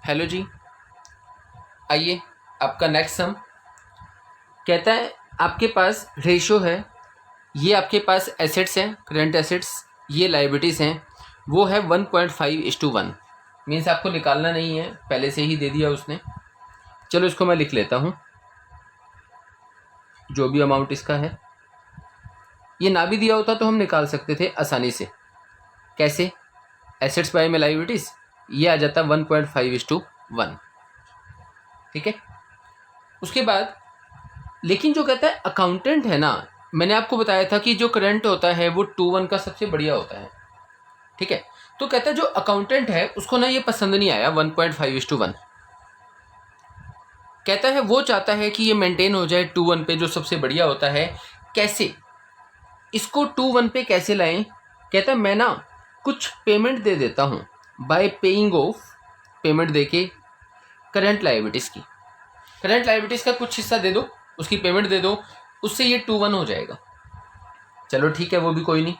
Hello जी, आइए आपका next sum कहता है आपके पास रेशो है, ये आपके पास एसेट्स हैं, करंट एसेट्स, ये लाइबिलिटीज़ हैं, वो है 1.5:1। मीन्स आपको निकालना नहीं है, पहले से ही दे दिया उसने। चलो इसको मैं लिख लेता हूँ, जो भी अमाउंट इसका है। ये ना भी दिया होता तो हम निकाल सकते थे आसानी से। कैसे? एसेट्स बाय में लाइबिलिटीज़, ये आ जाता 1.5:1। ठीक है। उसके बाद लेकिन जो कहता है अकाउंटेंट है ना, मैंने आपको बताया था कि जो करंट होता है वो 2:1 का सबसे बढ़िया होता है। ठीक है। तो कहता है जो अकाउंटेंट है उसको ना ये पसंद नहीं आया 1.5:1। कहता है वो चाहता है कि ये मेंटेन हो जाए 2:1 पे, जो सबसे बढ़िया होता है। कैसे इसको 2:1 पे कैसे लाएं? कहता है मैं ना कुछ पेमेंट दे देता हूँ, बाय पेइंग ऑफ, पेमेंट देके करंट लाइबिलिटीज़ की। करंट लाइबिलिटीज़ का कुछ हिस्सा दे दो, उसकी पेमेंट दे दो, उससे ये 2:1 हो जाएगा। चलो ठीक है, वो भी कोई नहीं।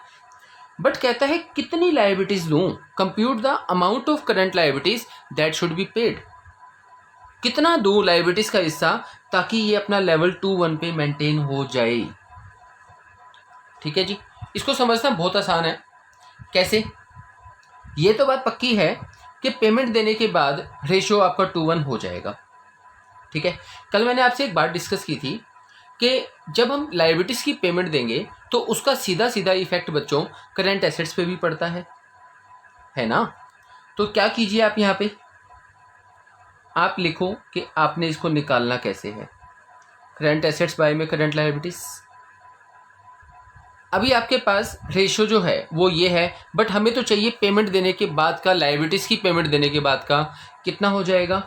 बट कहता है कितनी लाइबिलिटीज दूं? Compute the amount of current liabilities that should be paid. कितना दूं लाइबिलिटीज का हिस्सा ताकि ये अपना लेवल 2:1 पे मेंटेन हो जाए। ठीक है जी, इसको समझना बहुत आसान है। कैसे? ये तो बात पक्की है कि पेमेंट देने के बाद रेशियो आपका 2:1 हो जाएगा। ठीक है। कल मैंने आपसे एक बात डिस्कस की थी कि जब हम लाइबिलिटीज़ की पेमेंट देंगे तो उसका सीधा सीधा इफेक्ट बच्चों करंट एसेट्स पे भी पड़ता है ना। तो क्या कीजिए आप यहाँ पे, आप लिखो कि आपने इसको निकालना कैसे है। करंट एसेट्स बाय में करंट लाइबिलिटीज़। अभी आपके पास रेशियो जो है वो ये है, बट हमें तो चाहिए पेमेंट देने के बाद का, लाइबिलिटीज़ की पेमेंट देने के बाद का कितना हो जाएगा,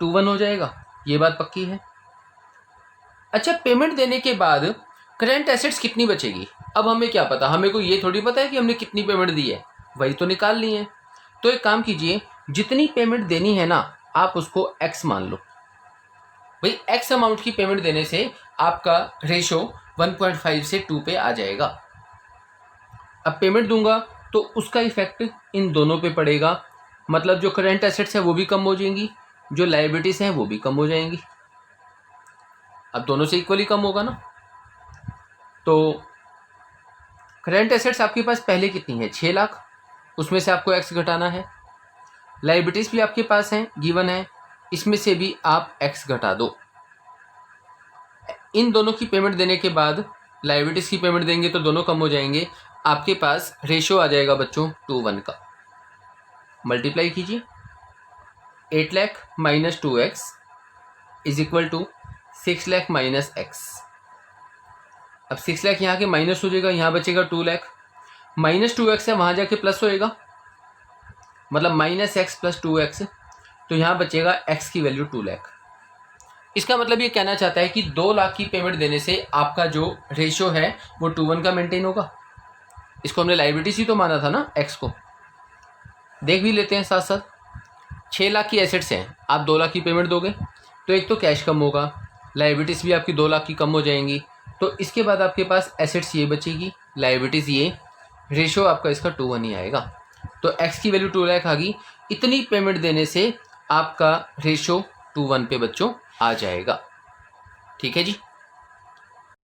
2:1 हो जाएगा। ये बात पक्की है। अच्छा, पेमेंट देने के बाद करंट एसेट्स कितनी बचेगी? अब हमें क्या पता, हमें को ये थोड़ी पता है कि हमने कितनी पेमेंट दी है, वही तो निकाल ली है। तो एक काम कीजिए, जितनी पेमेंट देनी है ना आप उसको एक्स मान लो। भाई एक्स अमाउंट की पेमेंट देने से आपका रेशो 1.5 से 2 पे आ जाएगा। अब पेमेंट दूंगा तो उसका इफेक्ट इन दोनों पे पड़ेगा, मतलब जो करंट एसेट्स है वो भी कम हो जाएंगी, जो लाइबिलिटीज हैं वो भी कम हो जाएंगी। अब दोनों से इक्वली कम होगा ना। तो करंट एसेट्स आपके पास पहले कितनी है, 6 लाख, उसमें से आपको एक्स घटाना है। लाइबिलिटीज़ भी आपके पास हैं, गिवन है, इसमें से भी आप एक्स घटा दो। इन दोनों की पेमेंट देने के बाद लाइबिलिटीज़ की पेमेंट देंगे तो दोनों कम हो जाएंगे। आपके पास रेशियो आ जाएगा बच्चों 2:1 का। मल्टीप्लाई कीजिए, 8 lakh minus 2x is equal to 6 lakh minus X. अब 6 लाख यहाँ के माइनस हो जाएगा, यहाँ बचेगा 2 लाख। माइनस 2x है, वहाँ जाके प्लस होएगा, मतलब माइनस एक्स प्लस 2x, तो यहाँ बचेगा x की वैल्यू 2 लाख। इसका मतलब ये कहना चाहता है कि 2 लाख की पेमेंट देने से आपका जो रेशियो है वो 2:1 का मेंटेन होगा। इसको हमने लाइबिलिटीज ही तो माना था ना, x को। देख भी लेते हैं साथ साथ। 6 लाख की एसेट्स हैं, आप 2 लाख की पेमेंट दोगे तो एक तो कैश कम होगा, लाइबिलिटीज़ भी आपकी 2 लाख की कम हो जाएंगी। तो इसके बाद आपके पास एसेट्स ये बचेगी, लाइबिलिटीज़ ये, रेशियो आपका इसका 2:1 ही आएगा। तो x की वैल्यू 2 लाख आ गई। इतनी पेमेंट देने से आपका रेशियो 2:1 पे बच्चों आ जाएगा। ठीक है जी।